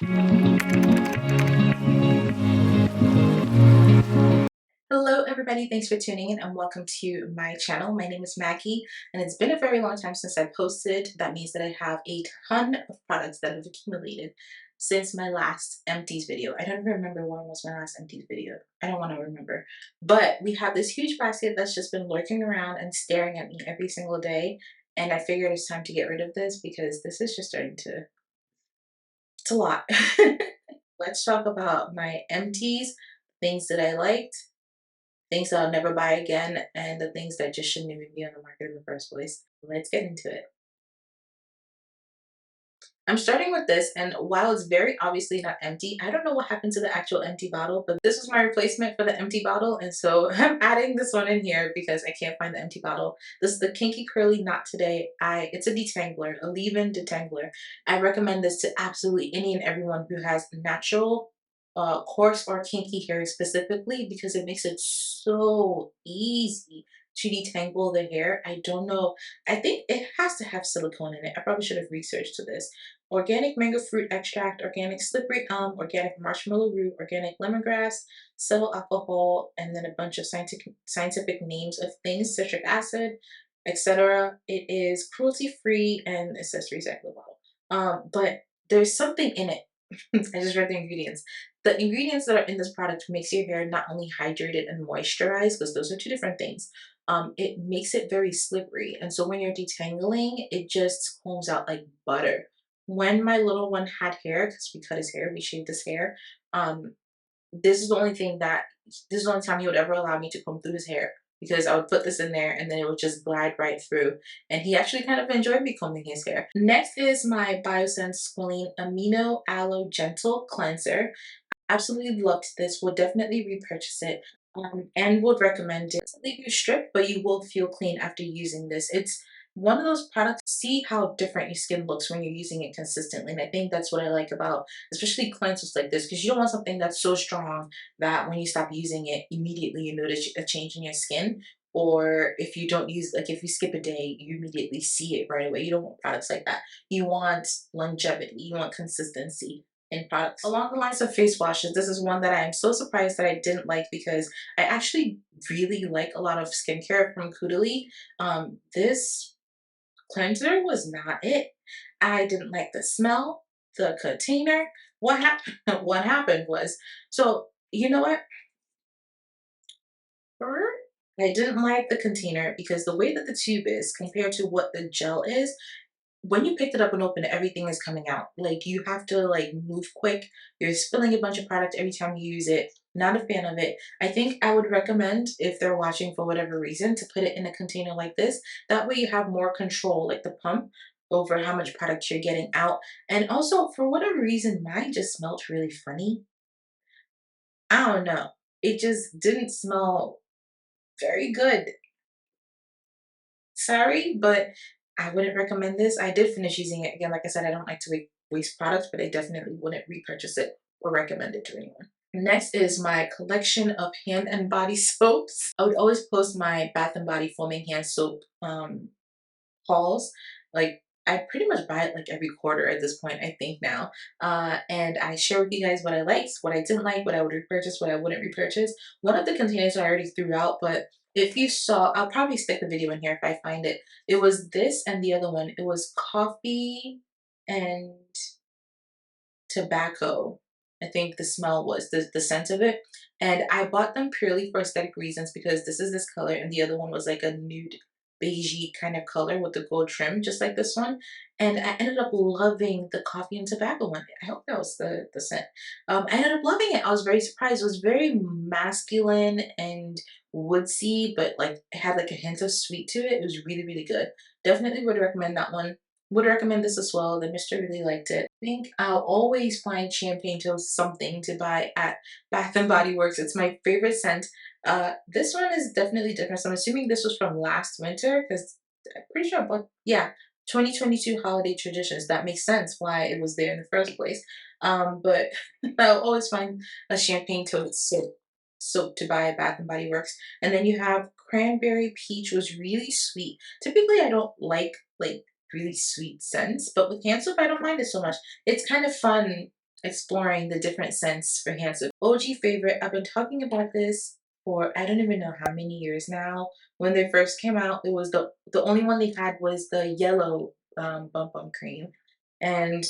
Hello everybody, thanks for tuning in and welcome to my channel. My name is Maggie and it's been a very long time since I posted. That means that I have a ton of products that have accumulated since my last empties video. I don't even remember when was my last empties video. I don't want to remember. But we have this huge basket that's just been lurking around and staring at me every single day. And I figured it's time to get rid of this because this is just starting to, it's a lot. Let's talk about my empties, things that I liked, things that I'll never buy again, and the things that just shouldn't even be on the market in the first place. Let's get into it. I'm starting with this, and while it's very obviously not empty, I don't know what happened to the actual empty bottle, but this was my replacement for the empty bottle, and so I'm adding this one in here because I can't find the empty bottle. This is the Kinky Curly Knot Today. It's a detangler, a leave-in detangler. I recommend this to absolutely any and everyone who has natural, coarse or kinky hair specifically because it makes it so easy to detangle the hair. I don't know. I think it has to have silicone in it. I probably should have researched this. Organic mango fruit extract, organic slippery elm, organic marshmallow root, organic lemongrass, cetyl alcohol, and then a bunch of scientific names of things, citric acid, etc. It is cruelty free and it says recyclable. But there's something in it. I just read the ingredients. The ingredients that are in this product makes your hair not only hydrated and moisturized, because those are two different things. It makes it very slippery, and so when you're detangling, it just combs out like butter. When my little one had hair, because we cut his hair, we shaved his hair, um, this is the only thing that this is the only time he would ever allow me to comb through his hair because I would put this in there and then it would just glide right through. And he actually kind of enjoyed me combing his hair. Next is my Biossance Squalane Amino Aloe Gentle Cleanser. Absolutely loved this. Would definitely repurchase it. And would recommend it. Doesn't leave you stripped, but you will feel clean after using this. It's one of those products, see how different your skin looks when you're using it consistently. And I think that's what I like about especially cleansers like this, because you don't want something that's so strong that when you stop using it, immediately you notice a change in your skin. Or if you don't use, like if you skip a day, you immediately see it right away. You don't want products like that. You want longevity, you want consistency in products. Along the lines of face washes, this is one that I am so surprised that I didn't like because I actually really like a lot of skincare from Caudalie. This cleanser was not it. I didn't like the smell, the container. What happened? What happened was, so you know what? I didn't like the container because the way that the tube is compared to what the gel is, when you picked it up and open it, everything is coming out. Like you have to like move quick. You're spilling a bunch of product every time you use it. Not a fan of it. I think I would recommend if they're watching for whatever reason to put it in a container like this. That way you have more control, like the pump over how much product you're getting out. And also for whatever reason, mine just smelled really funny. I don't know. It just didn't smell very good. Sorry, but I wouldn't recommend this. I did finish using it. Again, like I said, I don't like to waste products, but I definitely wouldn't repurchase it or recommend it to anyone. Next is my collection of hand and body soaps. I would always post my Bath and Body foaming hand soap hauls. Like I pretty much buy it like every quarter at this point, I think now. And I share with you guys what I liked, what I didn't like, what I would repurchase, what I wouldn't repurchase. One of the containers I already threw out, but if you saw, I'll probably stick the video in here if I find it. It was this and the other one. It was coffee and tobacco. I think the smell was the scent of it. And I bought them purely for aesthetic reasons because this is this color and the other one was like a nude beigey kind of color with the gold trim, just like this one. And I ended up loving the coffee and tobacco one. I hope that was the scent. I ended up loving it. I was very surprised. It was very masculine and woodsy, but like it had like a hint of sweet to it. It was really, really good. Definitely would recommend that one. Would recommend this as well. The mister really liked it. I think I'll always find champagne toast something to buy at Bath and Body Works. It's my favorite scent. This one is definitely different. So I'm assuming this was from last winter because I'm pretty sure I bought, yeah, 2022 holiday traditions. That makes sense why it was there in the first place. But I'll always find a champagne toast soap to buy at Bath and Body Works. And then you have cranberry peach was really sweet. Typically I don't like really sweet scents, but with hand soap I don't mind it so much. It's kind of fun exploring the different scents for hands. So OG favorite, I've been talking about this for I don't even know how many years now. When they first came out, it was the only one they had was the yellow bump bump cream. And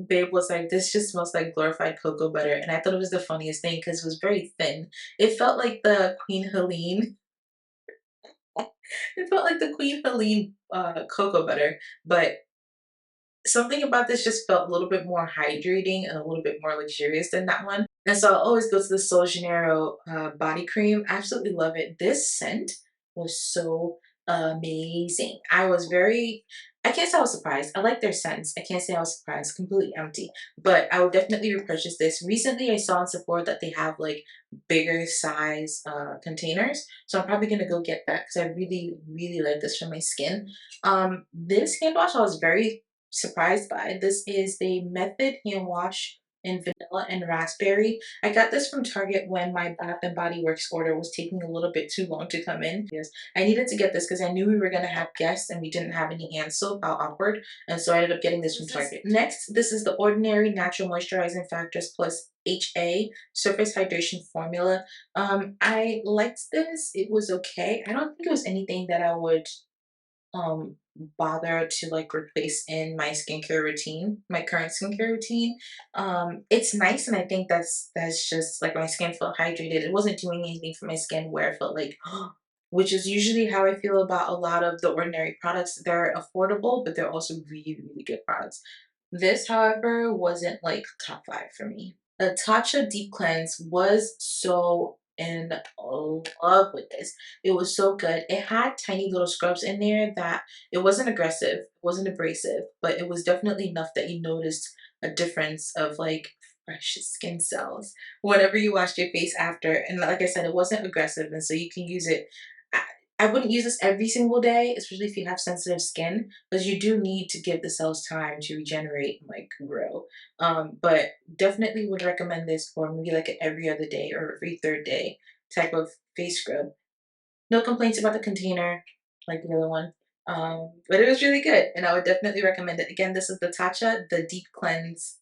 babe was like, this just smells like glorified cocoa butter. And I thought it was the funniest thing because it was very thin. It felt like the Queen Helene. It felt like the Queen Helene cocoa butter, but something about this just felt a little bit more hydrating and a little bit more luxurious than that one. And so I always go to the Sol Janeiro body cream. I absolutely love it. This scent was so amazing. I can't say I was surprised. I like their scents. I can't say I was surprised. Completely empty. But I would definitely repurchase this. Recently, I saw in Sephora that they have like bigger size containers. So I'm probably going to go get that because I really, really like this for my skin. This hand wash I was very surprised by. This is the Method hand wash in vanilla and raspberry. I got this from Target when my Bath and Body Works order was taking a little bit too long to come in. Yes, I needed to get this because I knew we were going to have guests and we didn't have any hand soap, how awkward. And so I ended up getting this from Target. Next, this is the Ordinary Natural Moisturizing Factors Plus HA Surface Hydration Formula. I liked this. It was okay. I don't think it was anything that I would um bother to like replace in my skincare routine, my current skincare routine. It's nice, and I think that's just like my skin felt hydrated. It wasn't doing anything for my skin where I felt like which is usually how I feel about a lot of the Ordinary products. They're affordable, but they're also really, really good products. This, however, wasn't like top five for me. The Tatcha Deep Cleanse was so in love with this. It was so good. It had tiny little scrubs in there that it wasn't aggressive, it wasn't abrasive, but it was definitely enough that you noticed a difference of like fresh skin cells whenever you washed your face after. And like I said, it wasn't aggressive, and so you can use it. I, I wouldn't use this every single day, especially if you have sensitive skin, because you do need to give the cells time to regenerate and like grow. But definitely would recommend this for maybe like an every other day or every third day type of face scrub. No complaints about the container like the other one. But it was really good and I would definitely recommend it. Again, this is the Tatcha, the Deep Cleanse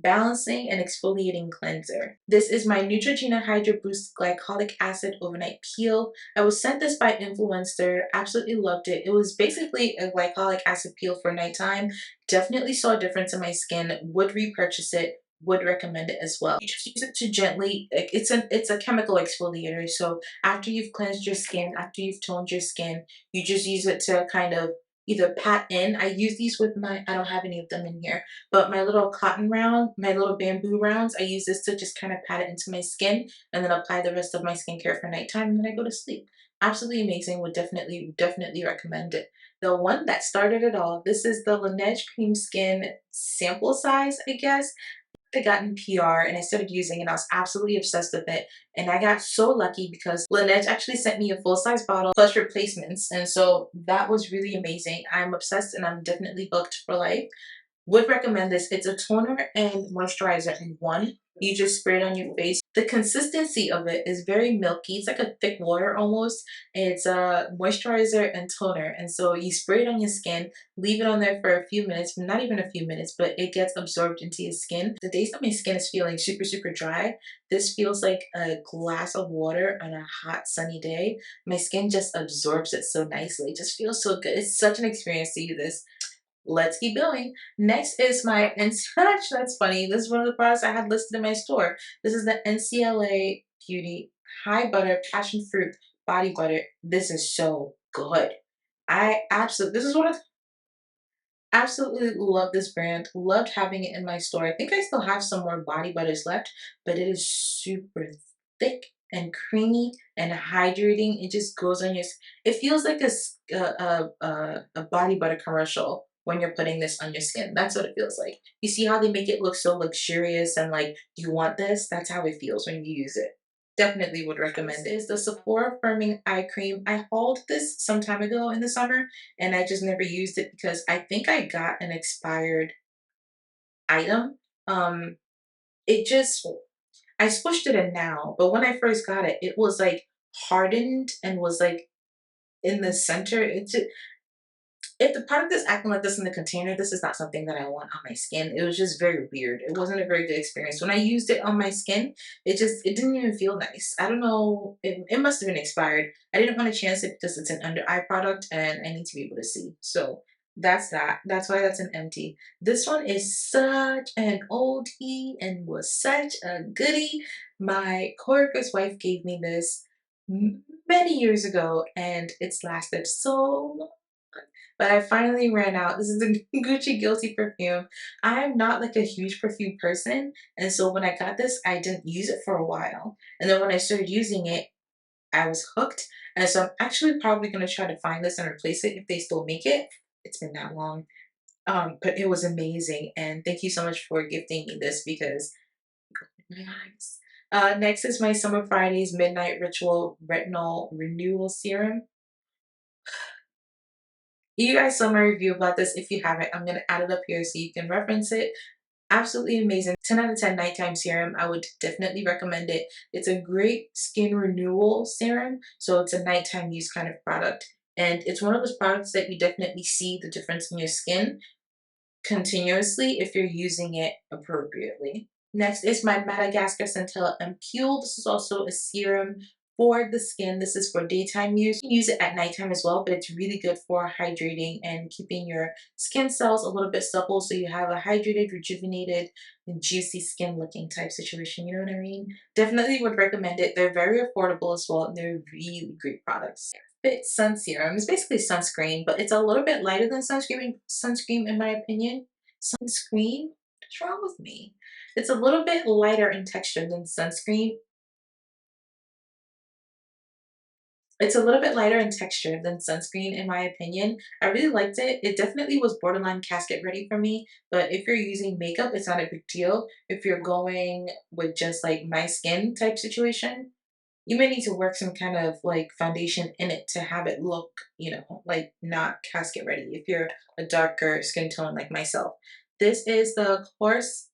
Balancing and Exfoliating Cleanser. This is my Neutrogena Hydro Boost Glycolic Acid Overnight Peel. I was sent this by Influencer. Absolutely loved it. It was basically a glycolic acid peel for nighttime. Definitely saw a difference in my skin. Would repurchase it. Would recommend it as well. You just use it to gently, like it's a chemical exfoliator. So after you've cleansed your skin, after you've toned your skin, you just use it to kind of either pat in. I use these with I don't have any of them in here, but my little cotton round, my little bamboo rounds, I use this to just kind of pat it into my skin and then apply the rest of my skincare for nighttime and then I go to sleep. Absolutely amazing. Would definitely recommend it. The one that started it all, this is the Laneige Cream Skin sample size, I guess. I got in PR and I started using it. I was absolutely obsessed with it. And I got so lucky because Laneige actually sent me a full-size bottle plus replacements. And so that was really amazing. I'm obsessed and I'm definitely hooked for life. Would recommend this. It's a toner and moisturizer in one. You just spray it on your face. The consistency of it is very milky. It's like a thick water almost. It's a moisturizer and toner. And so you spray it on your skin, leave it on there for a few minutes, not even a few minutes, but it gets absorbed into your skin. The days that my skin is feeling super, super dry, this feels like a glass of water on a hot, sunny day. My skin just absorbs it so nicely. It just feels so good. It's such an experience to use this. Let's keep going. Next is my that's funny. This is one of the products I had listed in my store. This is the NCLA Beauty High Butter Passion Fruit Body Butter. This is so good. I absolutely this is one of Absolutely love this brand. Loved having it in my store. I think I still have some more body butters left, but it is super thick and creamy and hydrating. It just goes on your. It feels like a body butter commercial when you're putting this on your skin. That's what it feels like. You see how they make it look so luxurious and like you want this? That's how it feels when you use it. Definitely would recommend it. Is the Sephora Firming Eye Cream. I hauled this some time ago in the summer and I just never used it because I think I got an expired item. Um, it just I squished it in now, but when I first got it, it was like hardened and was like in the center. if the product is acting like this in the container, this is not something that I want on my skin. It was just very weird. It wasn't a very good experience. When I used it on my skin, it didn't even feel nice. I don't know. It must have been expired. I didn't want to chance it because it's an under eye product and I need to be able to see. So that's that. That's why that's an empty. This one is such an oldie and was such a goodie. My coworker's wife gave me this many years ago and it's lasted so long, but I finally ran out. This is the Gucci Guilty perfume. I'm not like a huge perfume person, and so when I got this, I didn't use it for a while. And then when I started using it, I was hooked. And so I'm actually probably gonna try to find this and replace it if they still make it. It's been that long. But it was amazing, and thank you so much for gifting me this because my eyes. Next is my Summer Fridays Midnight Ritual Retinol Renewal Serum. You guys saw my review about this. If you haven't, I'm going to add it up here so you can reference it. Absolutely amazing. 10 out of 10 nighttime serum. I would definitely recommend it. It's a great skin renewal serum. So it's a nighttime use kind of product. And it's one of those products that you definitely see the difference in your skin continuously if you're using it appropriately. Next is my Madagascar Centella Ampoule. This is also a serum for the skin. This is for daytime use. You can use it at nighttime as well, but it's really good for hydrating and keeping your skin cells a little bit supple so you have a hydrated, rejuvenated, and juicy skin looking type situation. You know what I mean? Definitely would recommend it. They're very affordable as well, and they're really great products. Fit Sun Serum is basically sunscreen, but it's a little bit lighter than sunscreen in my opinion. Sunscreen? What's wrong with me? It's a little bit lighter in texture than sunscreen. It's a little bit lighter in texture than sunscreen in my opinion. I really liked it. It definitely was borderline casket ready for me, but if you're using makeup, it's not a big deal. If you're going with just like my skin type situation, you may need to work some kind of like foundation in it to have it look, you know, like not casket ready if you're a darker skin tone like myself. This is the COS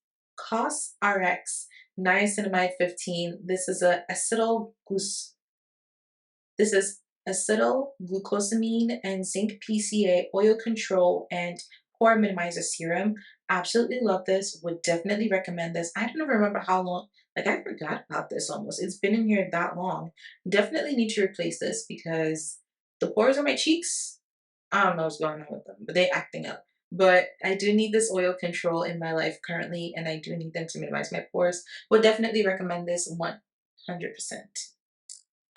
RX Niacinamide 15. This is acetyl glucosamine and zinc PCA oil control and pore minimizer serum. Absolutely love this. Would definitely recommend this. I don't remember how long, like I forgot about this almost. It's been in here that long. Definitely need to replace this because the pores on my cheeks, I don't know what's going on with them, but they acting up. But I do need this oil control in my life currently, and I do need them to minimize my pores. Would definitely recommend this 100%.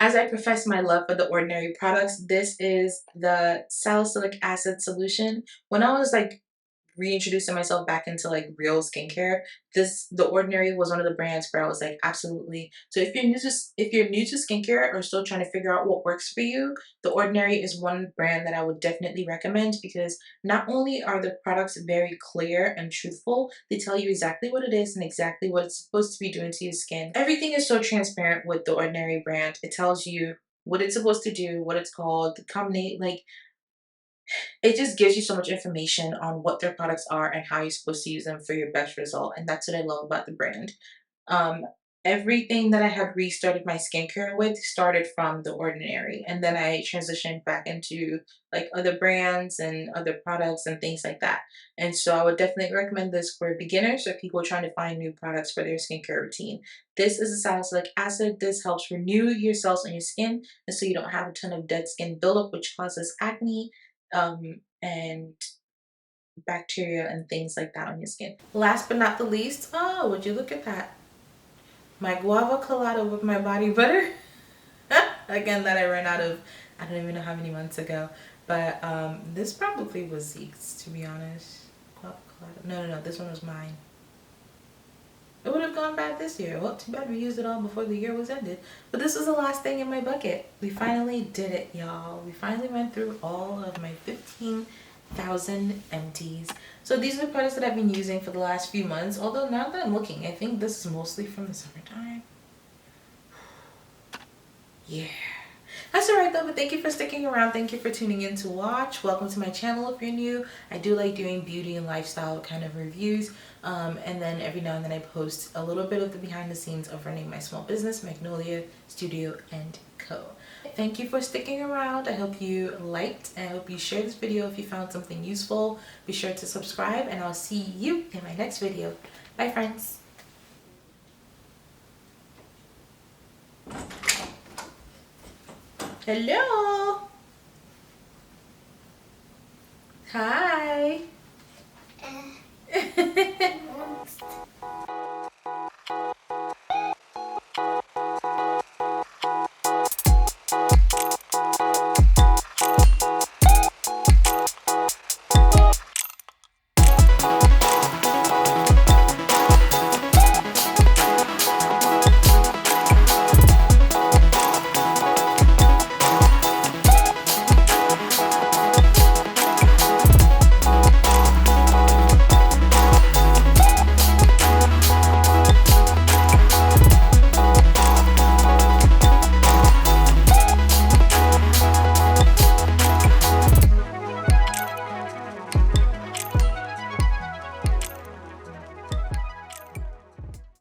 As I profess my love for the Ordinary products, this is the salicylic acid solution. When I was like reintroducing myself back into like real skincare, the Ordinary was one of the brands where I was like, absolutely. So if you're new to skincare or still trying to figure out what works for you, the Ordinary is one brand that I would definitely recommend because not only are the products very clear and truthful, they tell you exactly what it is and exactly what it's supposed to be doing to your skin. Everything is so transparent with the Ordinary brand. It tells you what it's supposed to do, what it's called, the combination, like it just gives you so much information on what their products are and how you're supposed to use them for your best result. And that's what I love about the brand. Um, Everything that I had restarted my skincare with started from The Ordinary. And then I transitioned back into like other brands and other products and things like that. And so I would definitely recommend this for beginners or people trying to find new products for their skincare routine. This is a salicylic acid. This helps renew your cells on your skin. And so you don't have a ton of dead skin buildup, which causes acne and bacteria and things like that on your skin. Last but not the least, oh, would you look at that? My guava colada with my body butter. Again, that I ran out of, I don't even know how many months ago. But this probably was Zeke's, to be honest. Guava colada. No, this one was mine. It would have gone bad this year. Well, too bad we used it all before the year was ended. But this was the last thing in my bucket. We finally did it, y'all. We finally went through all of my 15,000 empties. So these are the products that I've been using for the last few months. Although now that I'm looking, I think this is mostly from the summertime. Yeah. That's alright though, but thank you for sticking around. Thank you for tuning in to watch. Welcome to my channel if you're new. I do like doing beauty and lifestyle kind of reviews. And then every now and then I post a little bit of the behind the scenes of running my small business, Magnolia Studio & Co. Thank you for sticking around. I hope you liked and I hope you shared this video if you found something useful. Be sure to subscribe and I'll see you in my next video. Bye friends. Hello. Hi.